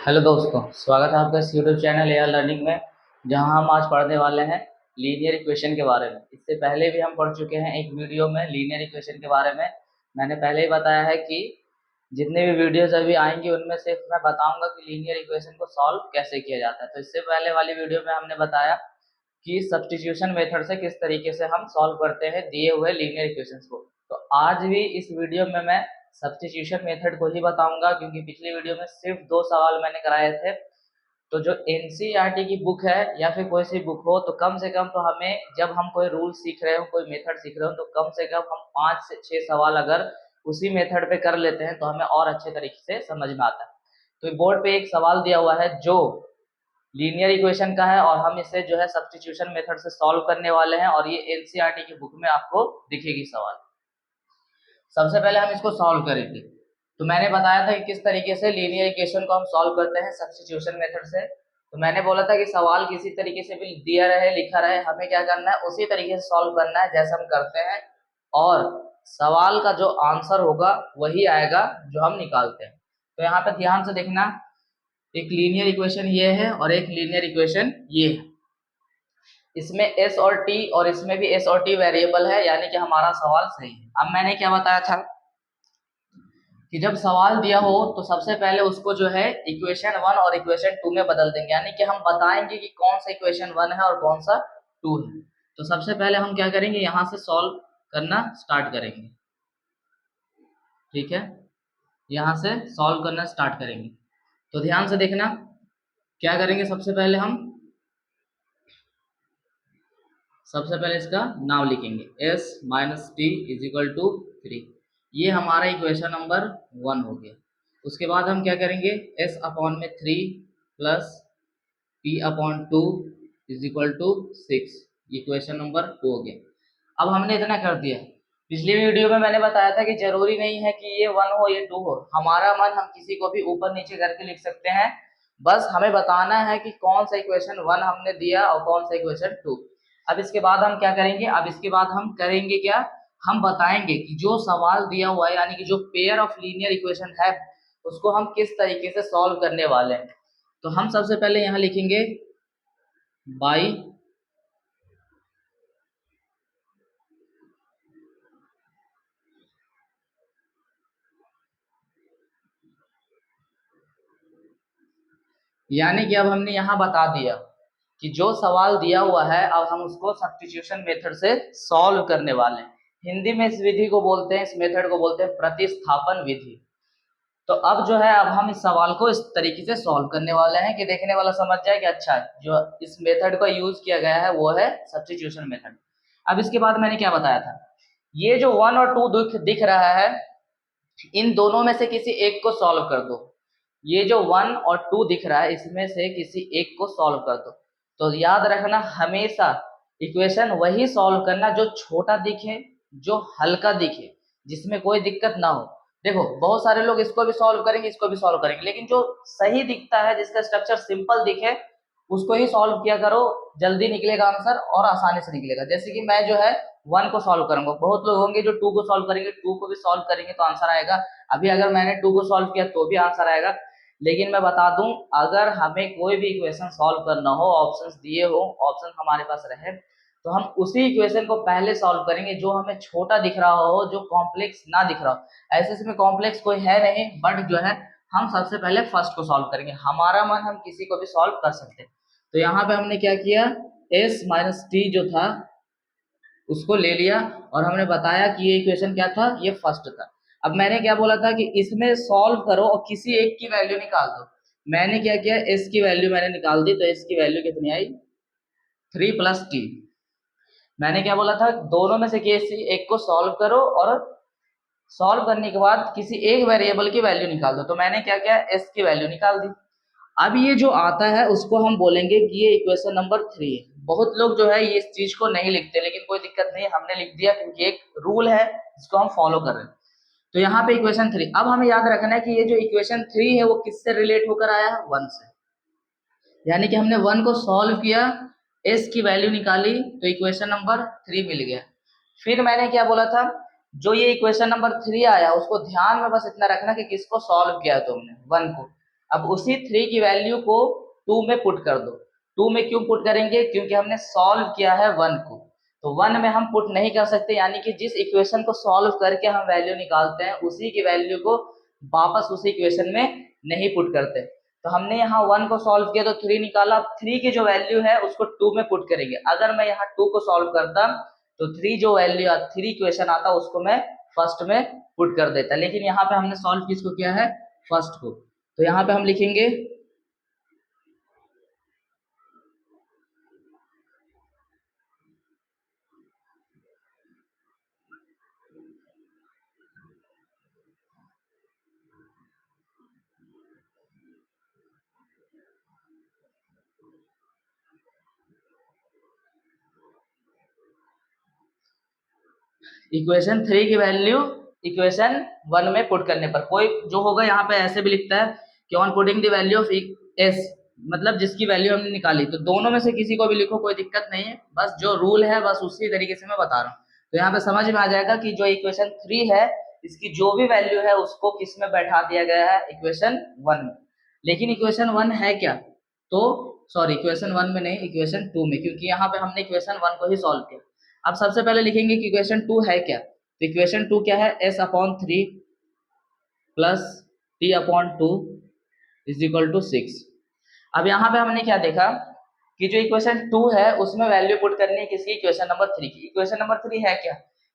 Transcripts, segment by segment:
Hello दोस्तों, स्वागत है आपका इस यूट्यूब चैनल एआर लर्निंग में। जहां हम आज पढ़ने वाले हैं लीनियर इक्वेशन के बारे में। इससे पहले भी हम पढ़ चुके हैं एक वीडियो में लीनियर इक्वेशन के बारे में। मैंने पहले ही बताया है कि जितने भी वीडियोस अभी आएंगी उनमें सिर्फ मैं बताऊंगा कि लीनियर इक्वेशन को सॉल्व कैसे किया जाता है। तो इससे पहले वाली वीडियो में हमने बताया कि सब्स्टिट्यूशन मेथड से किस तरीके से हम सॉल्व करते हैं दिए हुए लीनियर इक्वेशंस को। तो आज भी इस वीडियो में मैं सब्स्टिट्यूशन मेथड को ही बताऊंगा, क्योंकि पिछली वीडियो में सिर्फ 2 सवाल मैंने कराए थे। तो जो एनसीईआरटी की बुक है या फिर कोई सी बुक हो, तो कम से कम तो हमें जब हम कोई रूल सीख रहे हो, कोई मेथड सीख रहे हो, तो कम से कम हम 5 से 6 सवाल अगर उसी मेथड पे कर लेते हैं तो हमें और अच्छे तरीके से समझ में आता है। तो बोर्ड पे एक सवाल दिया हुआ है जो लीनियर इक्वेशन का है और हम इसे जो है सब्स्टिट्यूशन मेथड से सॉल्व करने वाले हैं, और ये एनसीईआरटी की बुक में आपको दिखेगी सवाल। सबसे पहले हम इसको सॉल्व करेंगे। तो मैंने बताया था कि किस तरीके से लीनियर इक्वेशन को हम सॉल्व करते हैं सब्स्टिट्यूशन मेथड से। तो मैंने बोला था कि सवाल किसी तरीके से भी दिया रहे, लिखा रहे, हमें क्या करना है, उसी तरीके से सॉल्व करना है जैसे हम करते हैं, और सवाल का जो आंसर होगा वही आएगा जो हम निकालते हैं। तो यहाँ पे ध्यान से देखना, एक लीनियर इक्वेशन ये है और एक लीनियर इक्वेशन ये है। इसमें एस और टी, और इसमें भी एस और टी वेरिएबल है, यानी कि हमारा सवाल सही है। अब मैंने क्या बताया था कि जब सवाल दिया हो तो सबसे पहले उसको जो है इक्वेशन 1 और इक्वेशन 2 में बदल देंगे, यानी कि हम बताएंगे कि कौन सा इक्वेशन 1 है और कौन सा 2 है। तो सबसे पहले हम क्या करेंगे, यहां से सॉल्व करना स्टार्ट करेंगे। ठीक है, यहां से सॉल्व करना स्टार्ट करेंगे। तो ध्यान से देखना, क्या करेंगे, सबसे पहले इसका नाम लिखेंगे, s minus t is equal to 3। ये हमारा इक्वेशन नंबर 1 हो गया। उसके बाद हम क्या करेंगे, s अपॉन में 3 plus p upon 2 is equal to 6, equation number 2 हो गया। अब हमने इतना कर दिया। पिछली वीडियो में मैंने बताया था कि जरूरी नहीं है कि ये 1 हो ये 2 हो, हमारा मन हम किसी को भी ऊपर नीचे करके लिख सकते हैं। बस हमें बताना है कि कौन सा इक्वेशन 1 हमने दिया और कौन सा इक्वेशन 2। अब इसके बाद हम क्या करेंगे, अब इसके बाद हम करेंगे क्या, हम बताएंगे कि जो सवाल दिया हुआ है, यानी कि जो पेयर ऑफ लीनियर इक्वेशन है, उसको हम किस तरीके से सॉल्व करने वाले हैं। तो हम सबसे पहले यहां लिखेंगे बाई यानी कि अब हमने यहां बता दिया कि जो सवाल दिया हुआ है अब हम उसको सब्स्टिट्यूशन मेथड से सॉल्व करने वाले हैं। हिंदी में इस विधि को बोलते हैं, इस मेथड को बोलते हैं प्रतिस्थापन विधि। तो अब जो है, अब हम इस सवाल को इस तरीके से सॉल्व करने वाले हैं कि देखने वाला समझ जाए कि अच्छा, जो इस मेथड का यूज किया गया है वो है सब्स्टिट्यूशन मेथड। अब इसके बाद मैंने क्या बताया था, ये जो 1 और 2 दिख रहा है, इन दोनों में से किसी एक को सॉल्व कर दो। ये जो 1 और 2 दिख रहा है, इसमें से किसी एक को सॉल्व कर दो। तो याद रखना, हमेशा इक्वेशन वही सॉल्व करना जो छोटा दिखे, जो हल्का दिखे, जिसमें कोई दिक्कत ना हो। देखो, बहुत सारे लोग इसको भी सॉल्व करेंगे, इसको भी सॉल्व करेंगे, लेकिन जो सही दिखता है, जिसका स्ट्रक्चर सिंपल दिखे, उसको ही सॉल्व किया करो। जल्दी निकलेगा आंसर और आसानी से निकलेगा। जैसे कि मैं जो है 1 को सॉल्व करूंगा, बहुत लोग होंगे जो 2 को सॉल्व करेंगे, 2 को भी सॉल्व करेंगे तो आंसर आएगा। अभी अगर मैंने 2 को सॉल्व किया तो भी आंसर आएगा। लेकिन मैं बता दूं, अगर हमें कोई भी इक्वेशन सॉल्व करना हो, ऑप्शंस दिए हो, ऑप्शन हमारे पास रहे, तो हम उसी इक्वेशन को पहले सॉल्व करेंगे जो हमें छोटा दिख रहा हो, जो कॉम्प्लेक्स ना दिख रहा हो। ऐसे इसमें कॉम्प्लेक्स कोई है नहीं, बट जो है हम सबसे पहले फर्स्ट को सॉल्व करेंगे। हमारा मन हम किसी को भी सॉल्व कर सकते हैं। तो यहाँ पे हमने क्या किया, s माइनस टी जो था उसको ले लिया, और हमने बताया कि ये इक्वेशन क्या था, ये फर्स्ट था। अब मैंने क्या बोला था कि इसमें सॉल्व करो और किसी एक की वैल्यू निकाल दो। मैंने क्या किया, s की वैल्यू मैंने निकाल दी, तो s की वैल्यू कितनी आई, 3 प्लस टी। मैंने क्या बोला था, दोनों में से किसी एक को सॉल्व करो और सॉल्व करने के बाद किसी एक वेरिएबल की वैल्यू निकाल दो। तो मैंने क्या किया, s की वैल्यू निकाल दी। अब ये जो आता है उसको हम बोलेंगे कि ये इक्वेशन नंबर 3 है। बहुत लोग जो है ये इस चीज को नहीं लिखते, लेकिन कोई दिक्कत नहीं, हमने लिख दिया क्योंकि एक रूल है जिसको हम फॉलो कर रहे हैं। तो यहाँ पे इक्वेशन 3। अब हमें याद रखना है कि ये जो इक्वेशन 3 है वो किससे रिलेट होकर आया है, 1 से। यानी कि हमने 1 को सॉल्व किया, s की वैल्यू निकाली, तो इक्वेशन नंबर 3 मिल गया। फिर मैंने क्या बोला था, जो ये इक्वेशन नंबर 3 आया उसको ध्यान में बस इतना रखना कि किसको सॉल्व किया तुमने, 1 को। अब उसी 3 की वैल्यू को 2 में पुट कर दो। 2 में क्यों पुट करेंगे? क्योंकि हमने सॉल्व किया है 1 को, तो 1 में हम पुट नहीं कर सकते, यानी कि जिस इक्वेशन को सॉल्व करके हम वैल्यू निकालते हैं उसी की वैल्यू को वापस उसी इक्वेशन में नहीं पुट करते। तो हमने यहाँ 1 को सॉल्व किया तो 3 निकाला। 3 की जो वैल्यू है उसको 2 में पुट करेंगे। अगर मैं यहाँ 2 को सॉल्व करता तो 3 जो वैल्यू 3 इक्वेशन आता उसको मैं फर्स्ट में पुट कर देता, लेकिन यहाँ पे हमने सॉल्व किसको किया है? फर्स्ट को। तो यहाँ पे हम लिखेंगे इक्वेशन 3 की वैल्यू इक्वेशन 1 में पुट करने पर। कोई जो होगा यहाँ पे ऐसे भी लिखता है कि on putting the value of S, मतलब जिसकी वैल्यू हमने निकाली, तो दोनों में से किसी को भी लिखो, कोई दिक्कत नहीं है, बस जो रूल है बस उसी तरीके से मैं बता रहा हूँ। तो यहाँ पे समझ में आ जाएगा कि जो इक्वेशन 3 है इसकी जो भी वैल्यू है उसको किस में बैठा दिया गया है? इक्वेशन 1 में। लेकिन इक्वेशन 1 है क्या? तो सॉरी, इक्वेशन 1 में नहीं, इक्वेशन 2 में, क्योंकि यहाँ पे हमने इक्वेशन 1 को ही सॉल्व किया। अब सबसे पहले लिखेंगे कि इक्वेशन 2 है क्या। तो इक्वेशन 2 क्या है? s/3 plus t/2 is equal to 6। अब यहाँ पे हमने क्या देखा कि जो इक्वेशन 2 है उसमें वैल्यू पुट करनी है किसकी? इक्वेशन नंबर 3 की। इक्वेशन नंबर 3 है क्या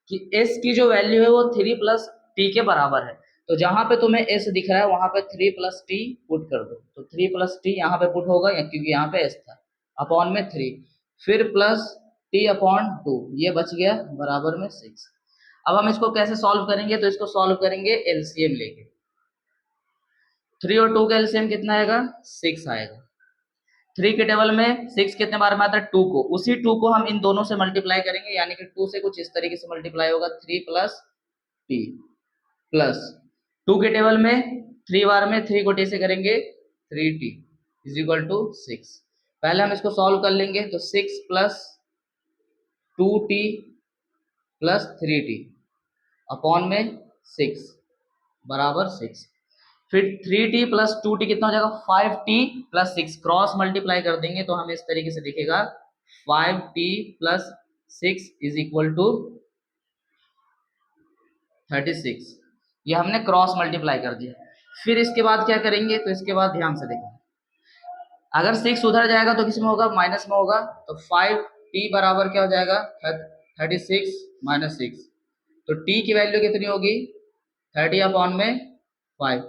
कि s की जो वैल्यू है वो 3 प्लस t के बराबर है। तो जहां पे तुम्हें s दिख रहा है वहां पे 3 प्लस t पुट कर दो, तो 3 प्लस t यहाँ पे पुट होगा क्योंकि यहाँ पे s था, अपॉन में 3, फिर प्लस t/2, ये बच गया बराबर में 6। अब हम इसको कैसे सॉल्व करेंगे? तो इसको सॉल्व करेंगे एलसीएम लेके। 3 और 2 का एलसीएम कितना आएगा? 6 आएगा। 3 के टेबल में 6 कितने बार में आता है? 2 को। उसी 2 को हम इन दोनों से मल्टीप्लाई करेंगे, यानी कि 2 से कुछ इस तरीके से मल्टीप्लाई होगा, 3 प्लस टी प्लस 2 के टेबल में 3 बार में 3 को टी से करेंगे 3t इज इक्वल टू 6। पहले हम इसको सॉल्व कर लेंगे, तो 6 plus 2t plus 3t upon में 6 बराबर 6। फिर 3t प्लस 2t कितना हो जाएगा? 5t प्लस 6, क्रॉस मल्टीप्लाई कर देंगे तो हमें इस तरीके से दिखेगा 5t plus 6 is equal to 36। ये हमने क्रॉस मल्टीप्लाई कर दिया। फिर इसके बाद क्या करेंगे? तो इसके बाद ध्यान से देखें, अगर 6 उधर जाएगा तो किस में होगा? माइनस में होगा। तो 5t बराबर क्या हो जाएगा? 36 माइनस 6। तो t की वैल्यू कितनी होगी? 30/5,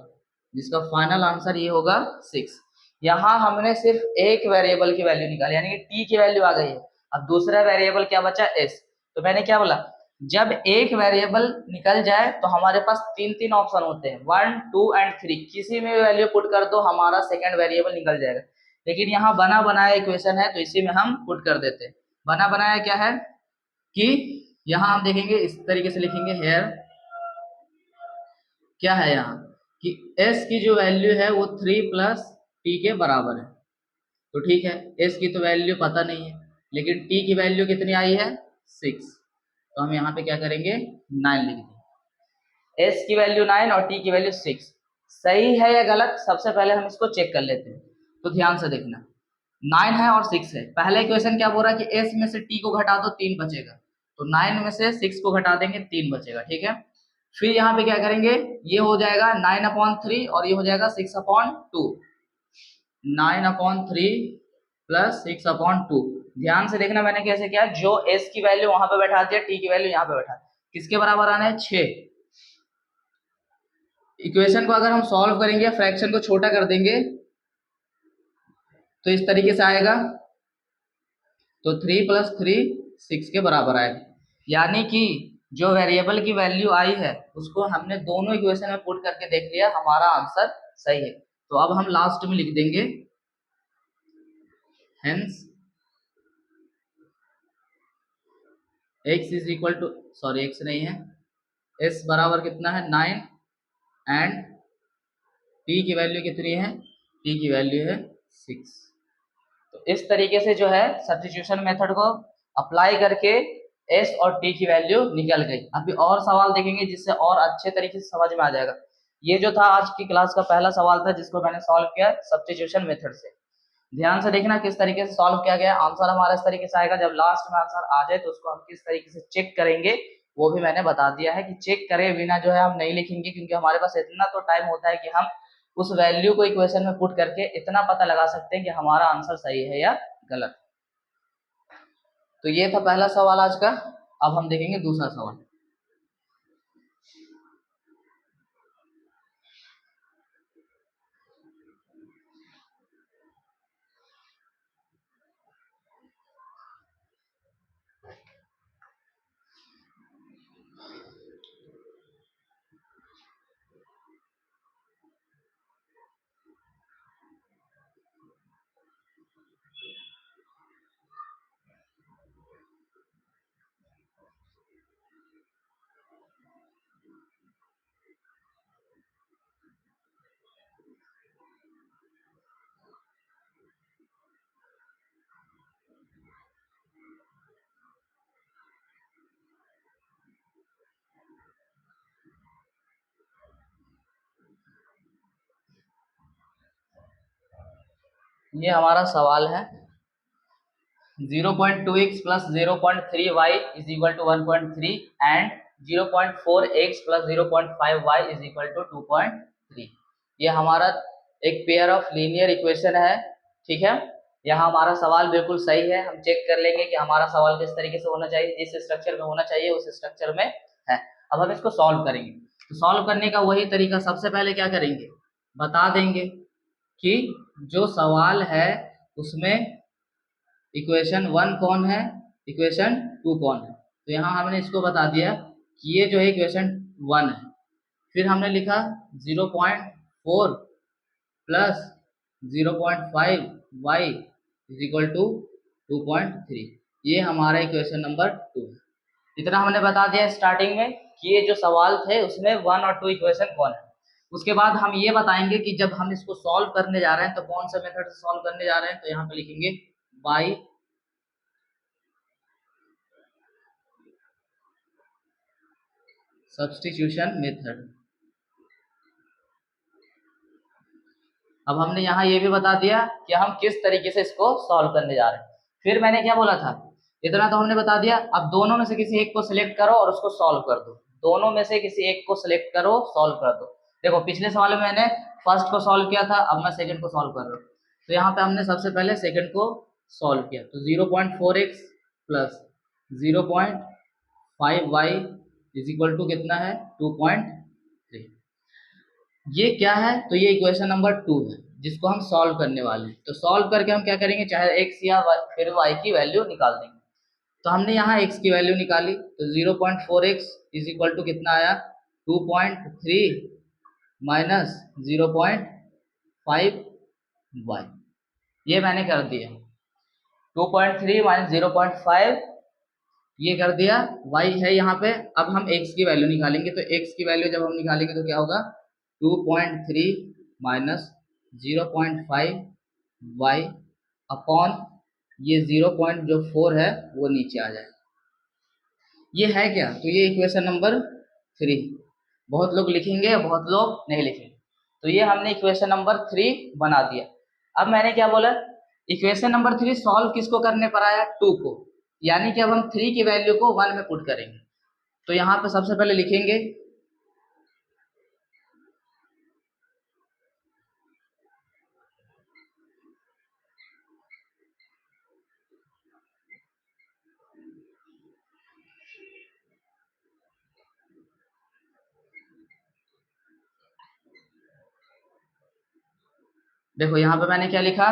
जिसका फाइनल आंसर ये होगा 6। यहाँ हमने सिर्फ एक वेरिएबल की वैल्यू निकाली, यानी कि t की वैल्यू आ गई है। अब दूसरा वेरिएबल क्या बचा? s। तो मैंने क्या बोला, जब एक वेरिएबल निकल जाए तो हमारे पास तीन तीन ऑप्शन होते हैं, 1 2 एंड 3, किसी में वैल्यू पुट कर दो हमारा सेकंड वेरिएबल निकल जाएगा। लेकिन यहाँ बना बनाया इक्वेशन है तो इसी में हम पुट कर देते हैं। बना बनाया क्या है कि यहाँ हम देखेंगे इस तरीके से लिखेंगे, हेयर क्या है यहाँ कि s की जो वैल्यू है वो 3 प्लस t के बराबर है। तो ठीक है, s की तो वैल्यू पता नहीं है, लेकिन t की वैल्यू कितनी आई है? 6। तो हम यहाँ पे क्या करेंगे? 9 लिख देंगे। s की वैल्यू 9 और t की वैल्यू 6। सही है या गलत, सबसे पहले हम इसको चेक कर लेते हैं। तो ध्यान से देखना, 9 है और 6 है। पहला इक्वेशन क्या बोल रहा है कि s में से t को घटा दो 3 बचेगा, तो 9 में से 6 को घटा देंगे 3 बचेगा, ठीक है। फिर यहाँ पे क्या करेंगे? ये हो जाएगा 9/3 और ये हो जाएगा 6/2, 9/3 प्लस 6/2। ध्यान से देखना मैंने कैसे किया, जो s की वैल्यू वहां पे बैठा दिया, t की वैल्यू यहाँ पे बैठा, किसके बराबर आना है? 6। इक्वेशन को अगर हम सॉल्व करेंगे, फ्रैक्शन को छोटा कर देंगे तो इस तरीके से आएगा, तो 3 प्लस 3 6 के बराबर आएगा। यानी कि जो वेरिएबल की वैल्यू आई है उसको हमने दोनों इक्वेशन में पुट करके देख लिया, हमारा आंसर सही है। तो अब हम लास्ट में लिख देंगे hence x is equal to, sorry x नहीं है, s बराबर कितना है? 9 एंड t की वैल्यू कितनी है? t की वैल्यू है 6। तो इस तरीके से जो है सब्स्टिट्यूशन मेथड को अप्लाई करके s और t की वैल्यू निकल गई। अभी और सवाल देखेंगे जिससे और अच्छे तरीके से समझ में आ जाएगा। ये जो था आज की क्लास का पहला सवाल था जिसको मैंने सॉल्व किया सब्स्टिट्यूशन मेथड से। ध्यान से देखना किस तरीके से सॉल्व किया गया। आंसर हमारा इस तरीके से आएगा। जब लास्ट में आंसर आ जाए तो उसको हम किस तरीके से चेक करेंगे वो भी मैंने बता दिया है कि चेक करे बिना जो है हम नहीं लिखेंगे, क्योंकि हमारे पास इतना तो टाइम होता है कि हम उस वैल्यू को इक्वेशन में पुट करके इतना पता लगा सकते हैं कि हमारा आंसर सही है या गलत। तो ये था पहला सवाल आज का। अब हम देखेंगे दूसरा सवाल। ये हमारा सवाल है 0.2x plus 0.3y is equal to 1.3 and 0.4x plus 0.5y is equal to 2.3। ये हमारा एक पेयर ऑफ लीनियर इक्वेशन है। ठीक है, यहाँ हमारा सवाल बिल्कुल सही है। हम चेक कर लेंगे कि हमारा सवाल किस तरीके से होना चाहिए, जिस स्ट्रक्चर में होना चाहिए उस स्ट्रक्चर में है। अब हम इसको सॉल्व करेंगे। तो सॉल्व करने का वही तरीका, सबसे पहले क्या करेंगे, बता देंगे कि जो सवाल है उसमें इक्वेशन 1 कौन है, इक्वेशन 2 कौन है। तो यहाँ हमने इसको बता दिया कि ये जो है इक्वेशन 1 है। फिर हमने लिखा 0.4 plus 0.5 y is equal to 2.3। ये हमारा इक्वेशन नंबर 2 है। इतना हमने बता दिया स्टार्टिंग में कि ये जो सवाल थे उसमें 1 और 2 इक्वेशन कौन है। उसके बाद हम ये बताएंगे कि जब हम इसको सॉल्व करने जा रहे हैं तो कौन सा मेथड से सॉल्व करने जा रहे हैं। तो यहाँ पे लिखेंगे बाई सब्स्टिट्यूशन मेथड। अब हमने यहाँ ये भी बता दिया कि हम किस तरीके से इसको सॉल्व करने जा रहे हैं। फिर मैंने क्या बोला था, इतना तो हमने बता दिया। अब दोनों में से किसी एक को सिलेक्ट करो और उसको सॉल्व कर दो। दोनों में से किसी एक को सिलेक्ट करो, सॉल्व कर दो। देखो पिछले सवाल में मैंने फर्स्ट को सॉल्व किया था, अब मैं सेकंड को सॉल्व कर रहा हूँ। तो यहाँ पे हमने सबसे पहले सेकंड को सॉल्व किया। तो 0.4x plus 0.5y is equal to कितना है, 2.3। ये क्या है, तो ये इक्वेशन नंबर 2 है जिसको हम सॉल्व करने वाले हैं। तो सॉल्व करके हम क्या करेंगे, चाहे x या फिर y की वैल्यू निकाल देंगे। तो हमने यहाँ x की वैल्यू निकाली तो 0.4x इज इक्वल टू कितना आया, 2.3 माइनस 0.5y। ये मैंने कर दिया 2.3 माइनस 0.5 ये कर दिया। y है यहाँ पे। अब हम x की वैल्यू निकालेंगे। तो x की वैल्यू जब हम निकालेंगे तो क्या होगा, 2.3 माइनस 0.5 y अपॉन ये 0.4 है वो नीचे आ जाए। ये है क्या, तो ये इक्वेशन नंबर 3। बहुत लोग लिखेंगे, बहुत लोग नहीं लिखेंगे। तो ये हमने इक्वेशन नंबर 3 बना दिया। अब मैंने क्या बोला, इक्वेशन नंबर 3 सॉल्व किसको करने पर आया, 2 को। यानी कि अब हम 3 की वैल्यू को 1 में पुट करेंगे। तो यहाँ पे सबसे पहले लिखेंगे देखो यहाँ पे मैंने क्या लिखा,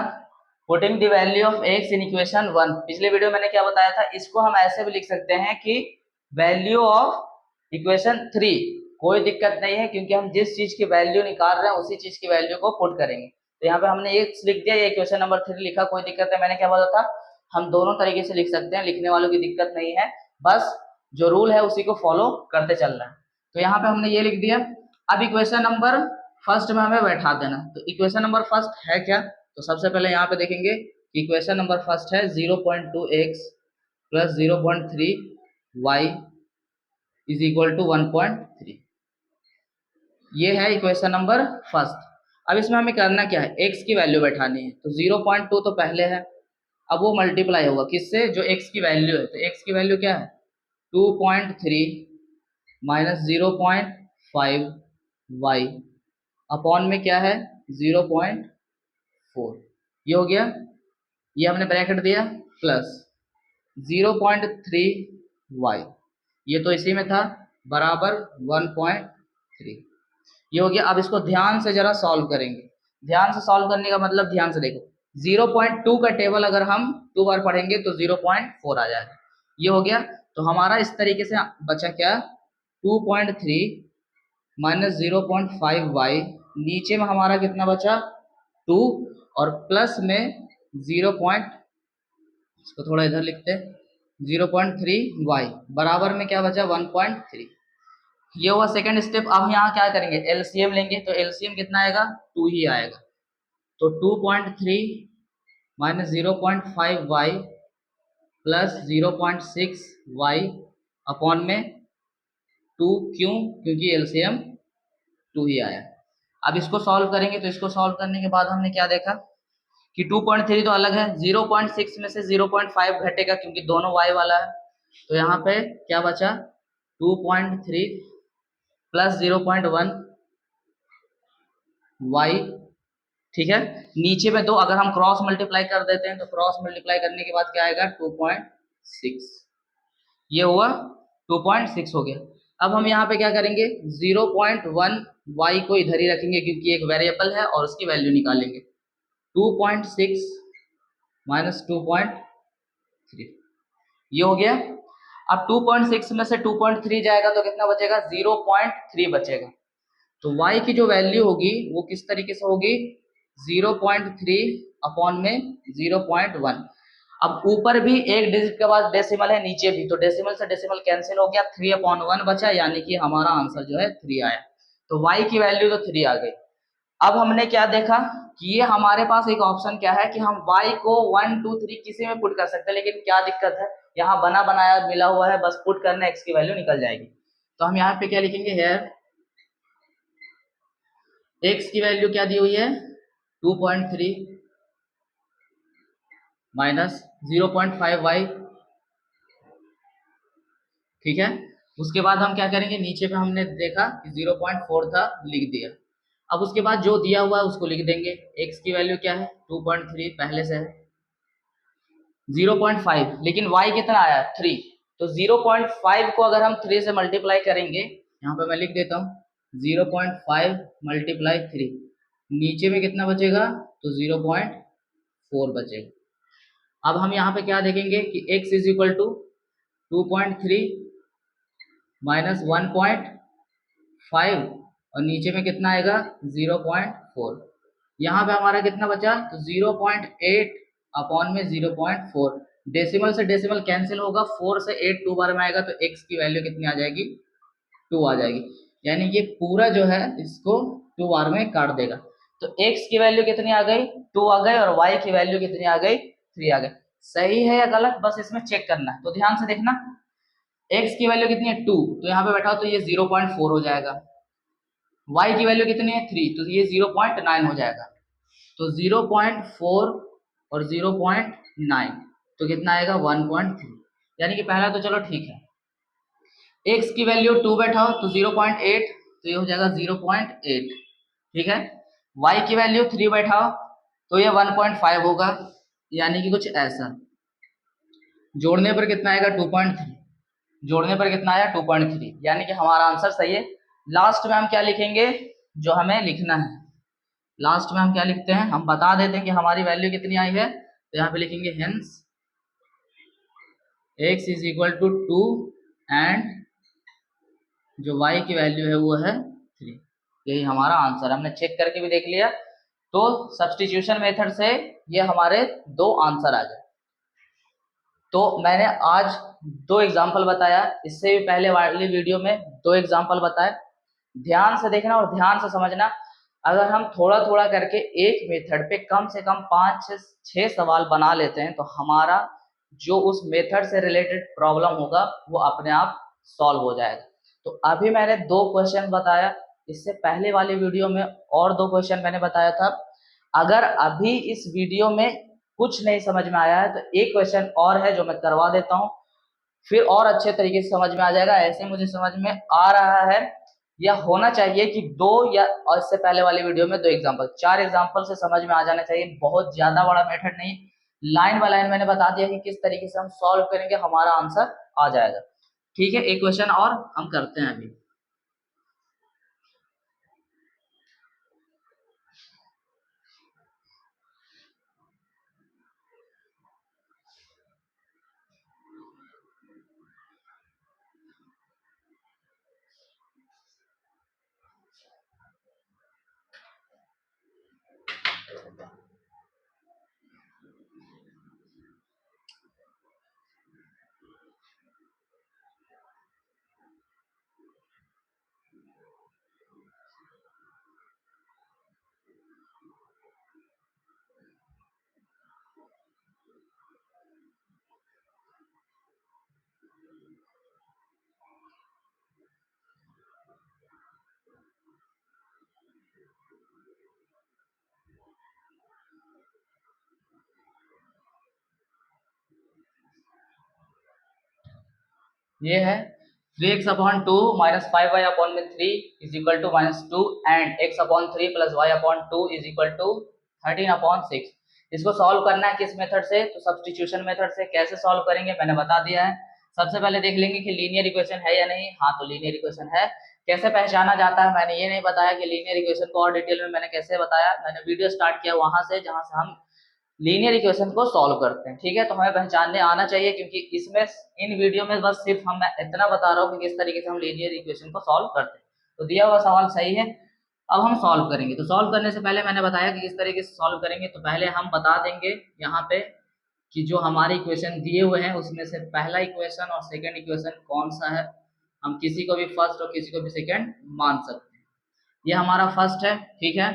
putting the value of x in equation 1। पिछले वीडियो मैंने क्या बताया था, इसको हम ऐसे भी लिख सकते हैं कि वैल्यू ऑफ इक्वेशन 3। कोई दिक्कत नहीं है क्योंकि हम जिस चीज की वैल्यू निकाल रहे हैं उसी चीज की वैल्यू को पुट करेंगे। तो यहाँ पे हमने x लिख दिया, ये इक्वेशन नंबर 3 लिखा, कोई दिक्कत है। मैंने क्या बोला था, हम दोनों तरीके से लिख सकते हैं, लिखने वालों की दिक्कत नहीं है, बस जो रूल है उसी को फॉलो करते चलना है। तो यहाँ पे हमने ये लिख दिया। अब इक्वेशन नंबर फर्स्ट में हमें बैठा देना। तो इक्वेशन नंबर फर्स्ट है क्या, तो सबसे पहले यहाँ पे देखेंगे कि इक्वेशन नंबर फर्स्ट है 0.2x plus 0.3y is equal to 1.3। ये है इक्वेशन नंबर फर्स्ट। अब इसमें हमें करना क्या है, x की वैल्यू बैठानी है। तो 0.2 तो पहले है, अब वो मल्टीप्लाई होगा किससे, जो x की वैल्यू है। तो x की वैल्यू क्या है 2.3 माइनस 0.5 y अपॉन में क्या है 0.4। ये हो गया, ये हमने ब्रैकेट दिया प्लस 0.3 y, ये तो इसी में था, बराबर 1.3। ये हो गया। अब इसको ध्यान से जरा सॉल्व करेंगे। ध्यान से सॉल्व करने का मतलब, ध्यान से देखो, 0.2 का टेबल अगर हम 2 बार पढ़ेंगे तो 0.4 आ जाएगा। ये हो गया। तो हमारा इस तरीके से बचा क्या, 2.3 माइनस 0.5y, नीचे में हमारा कितना बचा 2, और प्लस में 0. इसको थोड़ा इधर लिखते हैं, 0.3y बराबर में क्या बचा 1.3। ये हुआ सेकंड स्टेप। अब यहाँ क्या करेंगे, एलसीएम लेंगे। तो एलसीएम कितना आएगा 2 ही आएगा। तो 2.3 minus 0.5y plus 0.6y upon में 2, क्यों, क्योंकि एलसीएम 2 ही आया। अब इसको सॉल्व करेंगे। तो इसको सॉल्व करने के बाद हमने क्या देखा कि 2.3 तो अलग है, 0.6 में से 0.5 घटेगा क्योंकि दोनों y वाला है। तो यहाँ पे क्या बचा 2.3 प्लस 0.1 y, ठीक है। नीचे में 2 अगर हम क्रॉस मल्टीप्लाई कर देते हैं तो क्रॉस मल्टीप्लाई करने के बाद क्या आएगा 2.6। ये हुआ 2.6 हो गया। अब हम यहाँ पे क्या करेंगे 0.1 y को इधर ही रखेंगे क्योंकि एक वेरिएबल है और उसकी वैल्यू निकालेंगे। 2.6 माइनस 2.3, ये हो गया। अब 2.6 में से 2.3 जाएगा तो कितना बचेगा 0.3 बचेगा। तो y की जो वैल्यू होगी वो किस तरीके से होगी 0.3 अपॉन में 0.1। अब ऊपर भी एक डिजिट के बाद डेसिमल है, नीचे भी, तो डेसिमल से डेसिमल कैंसिल हो गया, 3/1 बचा, यानी कि हमारा आंसर जो है 3 आया। तो y की वैल्यू तो 3 आ गई। अब हमने क्या देखा कि ये हमारे पास एक ऑप्शन क्या है कि हम y को 1 2 3 किसी में पुट कर सकते हैं, लेकिन क्या दिक्कत है, यहाँ बना बनाया मिला हुआ है, बस पुट करना x की वैल्यू निकल जाएगी। तो हम यहाँ पे क्या लिखेंगे, हेयर x की वैल्यू क्या दी हुई है 2.3 माइनस 0.5y, ठीक है। उसके बाद हम क्या करेंगे, नीचे पे हमने देखा कि 0.4 था, लिख दिया। अब उसके बाद जो दिया हुआ है उसको लिख देंगे। x की वैल्यू क्या है 2.3 पहले से है, 0.5, लेकिन y कितना आया 3। तो 0.5 को अगर हम 3 से मल्टीप्लाई करेंगे, यहाँ पे मैं लिख देता हूँ 0.5 मल्टीप्लाई 3, नीचे में कितना बचेगा तो 0.4 बचेगा। अब हम यहाँ पे क्या देखेंगे कि x is equal to 2.3 minus 1.5 और नीचे में कितना आएगा 0.4। यहाँ पे हमारा कितना बचा तो 0.8 अपॉन में 0.4, डेसिमल से डेसिमल कैंसिल होगा, 4 से 8 2 बार में आएगा, तो x की वैल्यू कितनी आ जाएगी 2 आ जाएगी। यानी कि पूरा जो है इसको 2 बार में काट देगा। तो x की वैल्यू कितनी आ गई 2 आ गई, और y की वैल्यू कितनी आ गई 3 आ गई। सही है या गलत, बस इसमें चेक करना है। तो ध्यान से देखना, x की वैल्यू कितनी है 2, तो यहाँ पे बैठाओ तो ये 0.4 हो जाएगा। y की वैल्यू कितनी है 3, तो ये 0.9 हो जाएगा। तो 0.4 और 0.9 तो कितना आएगा 1.3। यानी कि पहला तो चलो ठीक है, x की वैल्यू 2 बैठाओ तो 0.8, तो ये हो जाएगा 0.8, ठीक है। y की वैल्यू 3 बैठाओ तो ये 1.5 होगा, यानी कि कुछ ऐसा। जोड़ने पर कितना आएगा 2.3, जोड़ने पर कितना आया 2.3, यानी कि हमारा आंसर सही है। लास्ट में हम क्या लिखेंगे, जो हमें लिखना है, लास्ट में हम क्या लिखते हैं, हम बता देते हैं कि हमारी वैल्यू कितनी आई है। तो यहाँ पे लिखेंगे hence x is equal to 2 and जो y की वैल्यू है वो है 3। यही हमारा आंसर, हमने चेक करके भी देख लिया। तो सब्स्टिट्यूशन मेथड से ये हमारे 2 आंसर आ गए। तो मैंने आज 2 एग्जाम्पल बताया, इससे भी पहले वाली वीडियो में 2 एग्जाम्पल बताए। ध्यान से देखना और ध्यान से समझना। अगर हम थोड़ा थोड़ा करके एक मेथड पे कम से कम 5 से 6 सवाल बना लेते हैं तो हमारा जो उस मेथड से रिलेटेड प्रॉब्लम होगा वो अपने आप सॉल्व हो जाएगा। तो अभी मैंने 2 क्वेश्चन बताया, इससे पहले वाले वीडियो में और 2 क्वेश्चन मैंने बताया था। अगर अभी इस वीडियो में कुछ नहीं समझ में आया है तो एक क्वेश्चन और है जो मैं करवा देता हूँ, फिर और अच्छे तरीके से समझ में आ जाएगा। ऐसे मुझे समझ में आ रहा है या होना चाहिए कि 2 या और इससे पहले वाले वीडियो में 2 एग्जाम्पल, 4 एग्जाम्पल से समझ में आ जाना चाहिए। बहुत ज्यादा बड़ा मेथड नहीं, लाइन बाय लाइन मैंने बता दिया कि किस तरीके से हम सॉल्व करेंगे, हमारा आंसर आ जाएगा। ठीक है, एक क्वेश्चन और हम करते हैं अभी। ये है 3x/2 minus 5y/3 is equal to -2 and x/3 plus y/2 is equal to 13/6। इसको सॉल्व करना है किस मेथड से? तो सब्स्टिट्यूशन मेथड से। कैसे सॉल्व करेंगे मैंने बता दिया है। सबसे पहले देख लेंगे कि लीनियर इक्वेशन है या नहीं। हाँ, तो लीनियर इक्वेशन है। कैसे पहचाना जाता है मैंने ये नहीं बताया कि लीनियर इक्वेशन को और डिटेल में मैंने कैसे बताया। मैंने वीडियो स्टार्ट किया वहां से जहां से हम लीनियर इक्वेशन को सॉल्व करते हैं। ठीक है, तो हमें पहचानने आना चाहिए, क्योंकि इसमें इन वीडियो में बस सिर्फ हम इतना बता रहा हूँ कि किस तरीके से हम लीनियर इक्वेशन को सॉल्व करते हैं। तो दिया हुआ सवाल सही है, अब हम सॉल्व करेंगे। तो सॉल्व करने से पहले मैंने बताया कि किस तरीके से सॉल्व करेंगे। तो पहले हम बता देंगे यहाँ पे कि जो हमारे इक्वेशन दिए हुए हैं उसमें से पहला इक्वेशन और सेकेंड इक्वेशन कौन सा है। हम किसी को भी फर्स्ट और किसी को भी सेकेंड मान सकते हैं। ये हमारा फर्स्ट है, ठीक है।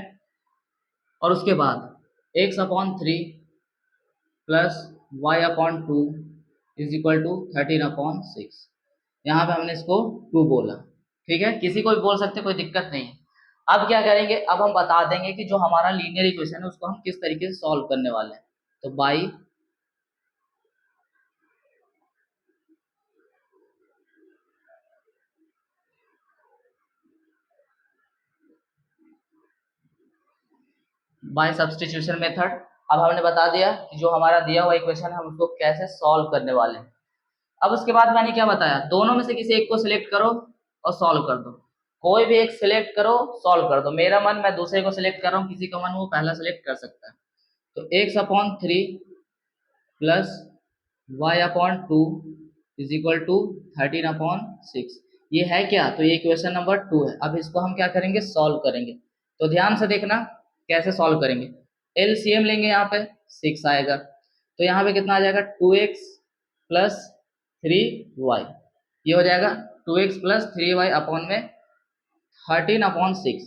और उसके बाद x/3 plus y/2 is equal to 13/6। यहाँ पे हमने इसको 2 बोला, ठीक है। किसी को भी बोल सकते, कोई दिक्कत नहीं है। अब क्या करेंगे, अब हम बता देंगे कि जो हमारा लीनियर इक्वेशन है उसको हम किस तरीके से सॉल्व करने वाले हैं। तो बाई सब्स्टिट्यूशन मेथड। अब हमने बता दिया कि जो हमारा दिया हुआ इक्वेशन है हम उसको कैसे सॉल्व करने वाले हैं। अब उसके बाद मैंने क्या बताया, दोनों में से किसी एक को सिलेक्ट करो और सॉल्व कर दो। कोई भी एक सिलेक्ट करो, सॉल्व कर दो। मेरा मन, मैं दूसरे को सिलेक्ट कर रहा हूँ, किसी का मन वो पहला सिलेक्ट कर सकता है। तो x/3 plus y/2 is equal to 13/6। ये है क्या? तो ये इक्वेशन नंबर 2 है। अब इसको हम क्या करेंगे, सॉल्व करेंगे। तो ध्यान से देखना कैसे सॉल्व करेंगे। एलसीएम लेंगे, यहाँ पे 6 आएगा, तो यहाँ पे कितना आ जाएगा 2x प्लस 3y। ये हो जाएगा 2x प्लस 3y अपॉन में 13/6।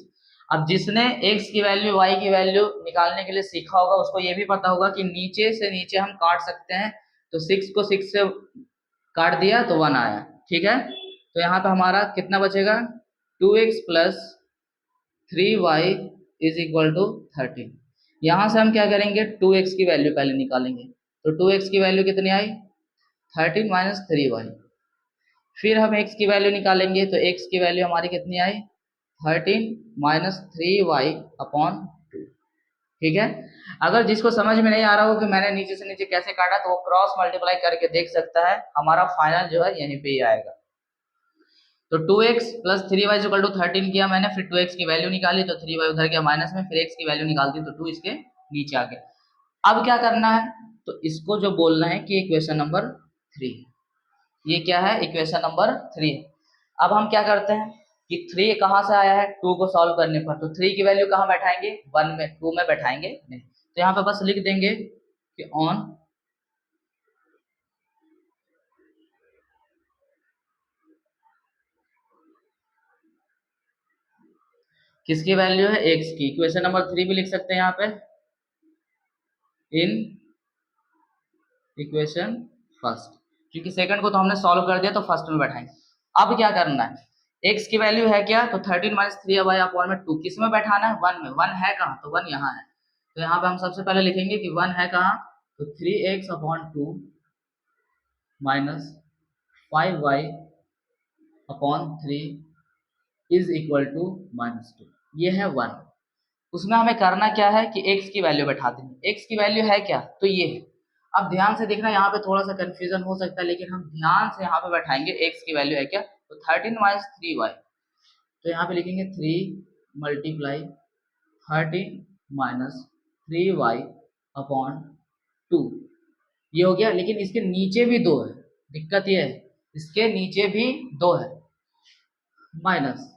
अब जिसने x की वैल्यू y की वैल्यू निकालने के लिए सीखा होगा उसको ये भी पता होगा कि नीचे से नीचे हम काट सकते हैं। तो 6 को 6 से काट दिया तो 1 आया, ठीक है। तो यहाँ पे हमारा कितना बचेगा, 2x plus 3y is equal to 13। यहाँ से हम क्या करेंगे, 2x की वैल्यू पहले निकालेंगे। तो 2x की वैल्यू कितनी आई, 13 माइनस 3y। फिर हम x की वैल्यू निकालेंगे, तो x की वैल्यू हमारी कितनी आई, 13 माइनस 3y अपॉन 2। ठीक है। अगर जिसको समझ में नहीं आ रहा हो कि मैंने नीचे से नीचे कैसे काटा, तो वो क्रॉस मल्टीप्लाई करके देख सकता है। हमारा फाइनल जो है यहीं पे ही आएगा। तो 2x plus 3y equal to 13 किया मैंने, फिर 2x की वैल्यू निकाली तो 3y उधर गया माइनस में, फिर x की वैल्यू निकाल दी तो 2 इसके नीचे आ गया। अब क्या करना है, तो इसको जो बोलना है कि इक्वेशन नंबर 3। ये क्या है, इक्वेशन नंबर 3। अब हम क्या करते हैं कि 3 कहाँ से आया है, 2 को सॉल्व करने पर। तो 3 की वैल्यू कहाँ बैठाएंगे, 1 में, 2 में बैठाएंगे नहीं। तो यहाँ पे बस लिख देंगे कि ऑन किसकी वैल्यू है, x की। इक्वेशन नंबर 3 भी लिख सकते हैं यहाँ पे, इन इक्वेशन फर्स्ट, क्योंकि सेकंड को तो हमने सॉल्व कर दिया तो फर्स्ट में बैठाएंगे। अब क्या करना है, x की वैल्यू है क्या, तो 13 माइनस 3y/2 किस में बैठाना है, 1 में। 1 है कहाँ, तो 1 यहाँ है। तो यहाँ पे हम सबसे पहले लिखेंगे कि 1 है कहाँ, तो 3x/2 minus 5y/3 is equal to -2, ये है 1। उसमें हमें करना क्या है कि x की वैल्यू बैठा देंगे। x की वैल्यू है क्या, तो ये है। अब ध्यान से देखना, यहाँ पे थोड़ा सा कंफ्यूजन हो सकता है, लेकिन हम ध्यान से यहाँ पे बैठाएंगे x की वैल्यू है क्या, तो 13 माइनस 3y, तो यहाँ पे लिखेंगे 3 मल्टीप्लाई 13 माइनस 3y/2, ये हो गया। लेकिन इसके नीचे भी 2 है, दिक्कत ये है, इसके नीचे भी 2 है, minus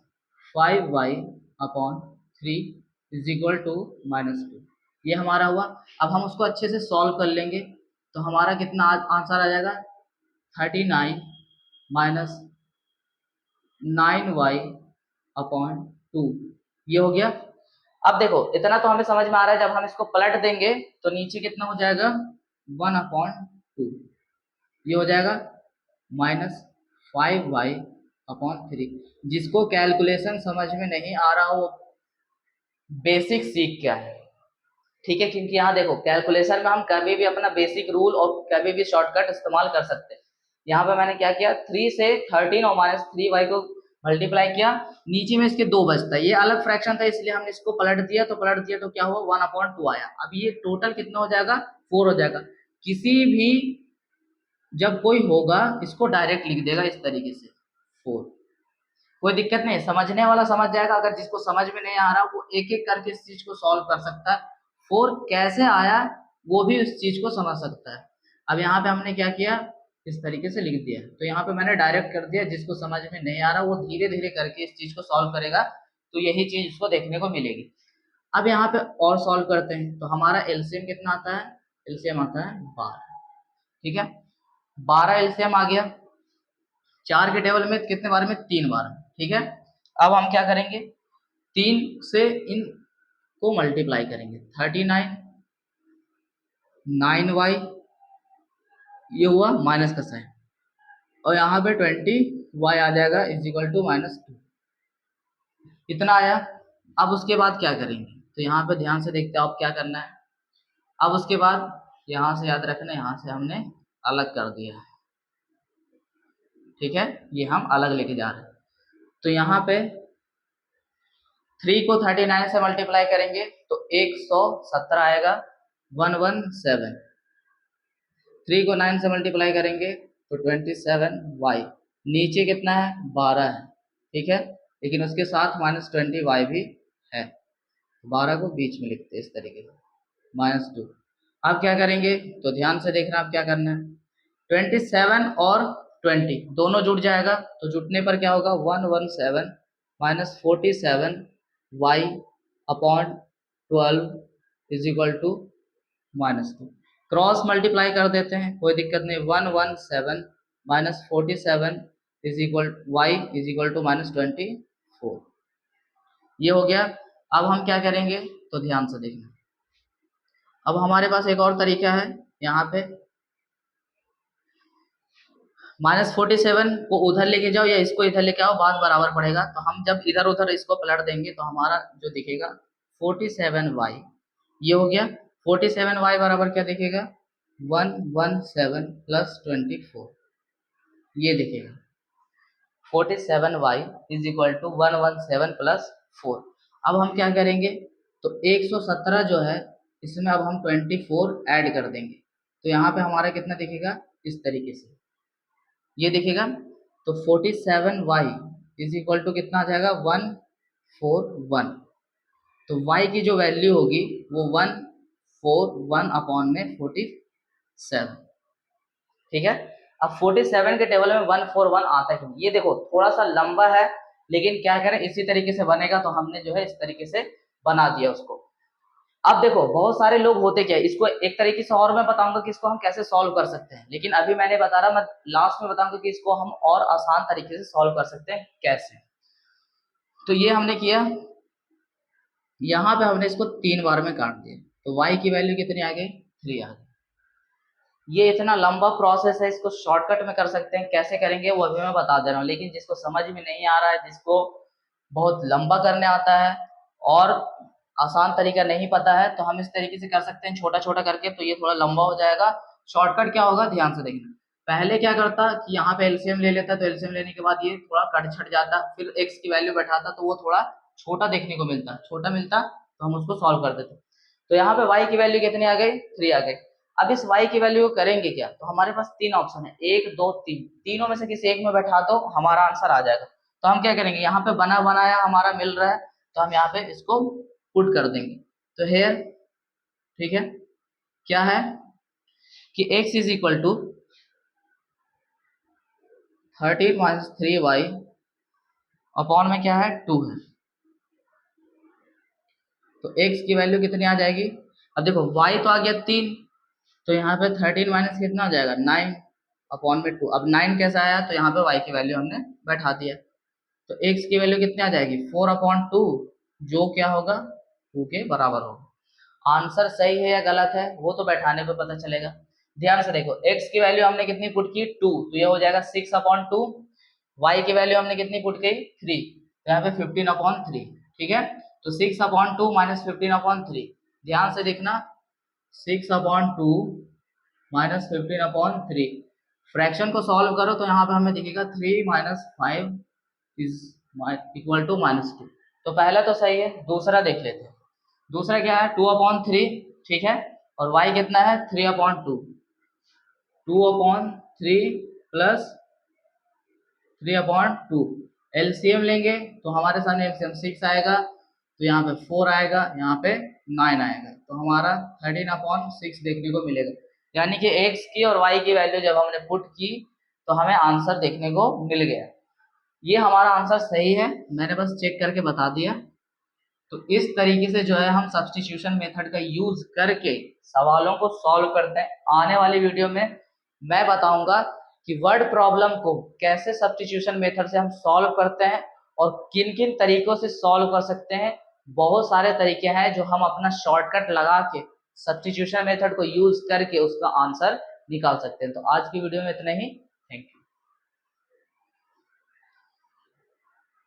5y/3 is equal to -2, ये हमारा हुआ। अब हम उसको अच्छे से सॉल्व कर लेंगे, तो हमारा कितना आंसर आ जाएगा, 39 माइनस 9y/2, ये हो गया। अब देखो इतना तो हमें समझ में आ रहा है, जब हम इसको पलट देंगे तो नीचे कितना हो जाएगा, 1/2, ये हो जाएगा -5y/3। जिसको कैलकुलेशन समझ में नहीं आ रहा वो बेसिक सीख क्या है, ठीक है, क्योंकि यहाँ देखो कैलकुलेशन में हम कभी भी अपना बेसिक रूल और कभी भी शॉर्टकट इस्तेमाल कर सकते हैं। यहाँ पे मैंने क्या किया, 3 से 13 और -3y को मल्टीप्लाई किया, नीचे में इसके 2 बचता है, ये अलग फ्रैक्शन था इसलिए हमने इसको पलट दिया, तो क्या हुआ, 1/2 आया। अब ये टोटल कितना हो जाएगा, 4 हो जाएगा। किसी भी जब कोई होगा इसको डायरेक्ट लिख देगा इस तरीके से 4, कोई दिक्कत नहीं, समझने वाला समझ जाएगा। अगर जिसको समझ में नहीं आ रहा वो एक एक करके इस चीज को सॉल्व कर सकता है, 4 कैसे आया वो भी उस चीज को समझ सकता है। अब यहाँ पे हमने क्या किया, इस तरीके से लिख दिया, तो यहाँ पे मैंने डायरेक्ट कर दिया, जिसको समझ में नहीं आ रहा वो धीरे धीरे करके इस चीज को सॉल्व करेगा, तो यही चीज उसको देखने को मिलेगी। अब यहाँ पे और सॉल्व करते हैं, तो हमारा एलसीएम कितना आता है, एलसीएम आता है 12, ठीक है, 12 एलसीएम आ गया। 4 के टेबल में कितने बार में, 3 बार, ठीक है। अब हम क्या करेंगे, 3 से इन को मल्टीप्लाई करेंगे, 39 9y, ये हुआ माइनस का साइन, और यहाँ पे 20y आ जाएगा इज इक्वल टू -2, इतना आया। अब उसके बाद क्या करेंगे, तो यहाँ पे ध्यान से देखते हो आप क्या करना है। अब उसके बाद यहाँ से याद रखना, यहाँ से हमने अलग कर दिया है, ठीक है, ये हम अलग लेके जा रहे हैं। तो यहाँ पे 3 को 39 से मल्टीप्लाई करेंगे तो 117 आएगा, 117। 3 को 9 से मल्टीप्लाई करेंगे तो 27y, नीचे कितना है, 12 है, ठीक है, लेकिन उसके साथ -20y भी है, 12 को बीच में लिखते हैं इस तरीके से, -2। अब क्या करेंगे, तो ध्यान से देखना अब क्या करना है, 27 और 20 दोनों जुड़ जाएगा, तो जुटने पर क्या होगा, 117 -47y/12 is equal to -2। Cross multiply कर देते हैं, कोई दिक्कत नहीं, 117 -47 is equal y is equal to -24, ये हो गया। अब हम क्या करेंगे, तो ध्यान से देखना, अब हमारे पास एक और तरीका है, यहाँ पे -47 को उधर लेके जाओ या इसको इधर लेके आओ, बात बराबर पड़ेगा। तो हम जब इधर उधर इसको पलट देंगे तो हमारा जो दिखेगा 47y, ये हो गया। 47y बराबर क्या दिखेगा, 117 प्लस 24, ये दिखेगा 47y is equal to 117 plus 4। अब हम क्या करेंगे, तो 117 जो है इसमें अब हम 24 ऐड कर देंगे, तो यहाँ पे हमारा कितना दिखेगा, इस तरीके से ये दिखेगा। तो 47y इज इक्वल टू कितना आ जाएगा, 141। तो y की जो वैल्यू होगी वो 141/47, ठीक है। अब 47 के टेबल में 141 आता है, ये देखो थोड़ा सा लंबा है, लेकिन क्या करें इसी तरीके से बनेगा, तो हमने जो है इस तरीके से बना दिया उसको। अब देखो बहुत सारे लोग होते क्या है, इसको एक तरीके से और मैं बताऊंगा कि इसको हम कैसे सॉल्व कर सकते हैं, लेकिन अभी मैंने बता रहा, मैं लास्ट में बताऊंगा कि इसको हम और आसान तरीके से सॉल्व कर सकते हैं कैसे। तो ये हमने किया, यहाँ पे हमने इसको 3 बार में काट दिया, तो y की वैल्यू कितनी आ गई, 3 आ गई। ये इतना लंबा प्रोसेस है, इसको शॉर्टकट में कर सकते हैं, कैसे करेंगे वो अभी मैं बता दे रहा हूँ। लेकिन जिसको समझ में नहीं आ रहा है, जिसको बहुत लंबा करने आता है और आसान तरीका नहीं पता है, तो हम इस तरीके से कर सकते हैं छोटा छोटा करके, तो ये थोड़ा लंबा हो जाएगा। शॉर्टकट क्या होगा ध्यान से देखना। पहले क्या करता कि यहाँ पे एलसीएम ले लेता, तो एलसीएम लेने के बाद ये थोड़ा कट छट जाता, फिर एक्स की वैल्यू बैठाता तो वो थोड़ा छोटा देखने को मिलता, छोटा मिलता तो हम उसको सॉल्व कर देते। तो यहाँ पे y की वैल्यू कितनी आ गई, 3 आ गई। अब इस y की वैल्यू को करेंगे क्या, तो हमारे पास तीन ऑप्शन है, 1 2 3, तीनों में से किसी एक में बैठा दो, हमारा आंसर आ जाएगा। तो हम क्या करेंगे, यहाँ पे बना बनाया हमारा मिल रहा है, तो हम यहाँ पे इसको पुट कर देंगे। तो हेयर, ठीक है, क्या है कि x is equal to 13 minus 3y upon में क्या है 2 है। तो x की वैल्यू कितनी आ जाएगी, अब देखो y तो आ गया 3, तो यहाँ पे 13 माइनस कितना हो जाएगा 9 अपॉन में 2। अब 9 कैसा आया, तो यहाँ पे y की वैल्यू हमने बैठा दिया, तो x की वैल्यू कितनी आ जाएगी 4 अपॉन 2, जो क्या होगा 2 के बराबर होगा। आंसर सही है या गलत है वो तो बैठाने पे पता चलेगा। ध्यान से देखो, x की वैल्यू हमने कितनी पुट की 2, तो ये हो जाएगा 6 अपॉन 2। y की वैल्यू हमने कितनी पुट की 3, तो यहाँ पे 15 अपॉन 3, ठीक है। तो 6 अपॉन 2 माइनस 15 अपॉन 3, ध्यान से देखना, 6 अपॉन 2 माइनस 15 अपॉन 3, फ्रैक्शन को सॉल्व करो तो यहाँ पे हमें दिखेगा 3 माइनस 5 इज इक्वल टू -2। तो पहला तो सही है, दूसरा देख लेते हैं। दूसरा क्या है 2 अपॉन 3, ठीक है, और y कितना है 3 upon 2, 2 upon 3 plus 3 upon 2, LCM लेंगे तो हमारे सामने एलसीएम 6 आएगा, तो यहाँ पे 4 आएगा, यहाँ पे 9 आएगा, तो हमारा 13 अपॉन 6 देखने को मिलेगा। यानी कि x की और y की वैल्यू जब हमने पुट की तो हमें आंसर देखने को मिल गया। ये हमारा आंसर सही है, मैंने बस चेक करके बता दिया। तो इस तरीके से जो है हम सब्स्टिट्यूशन मेथड का यूज करके सवालों को सॉल्व करते हैं। आने वाली वीडियो में मैं बताऊंगा कि वर्ड प्रॉब्लम को कैसे सब्स्टिट्यूशन मेथड से हम सॉल्व करते हैं और किन किन तरीकों से सॉल्व कर सकते हैं। बहुत सारे तरीके हैं जो हम अपना शॉर्टकट लगा के सब्स्टिट्यूशन मेथड को यूज करके उसका आंसर निकाल सकते हैं। तो आज की वीडियो में इतना ही।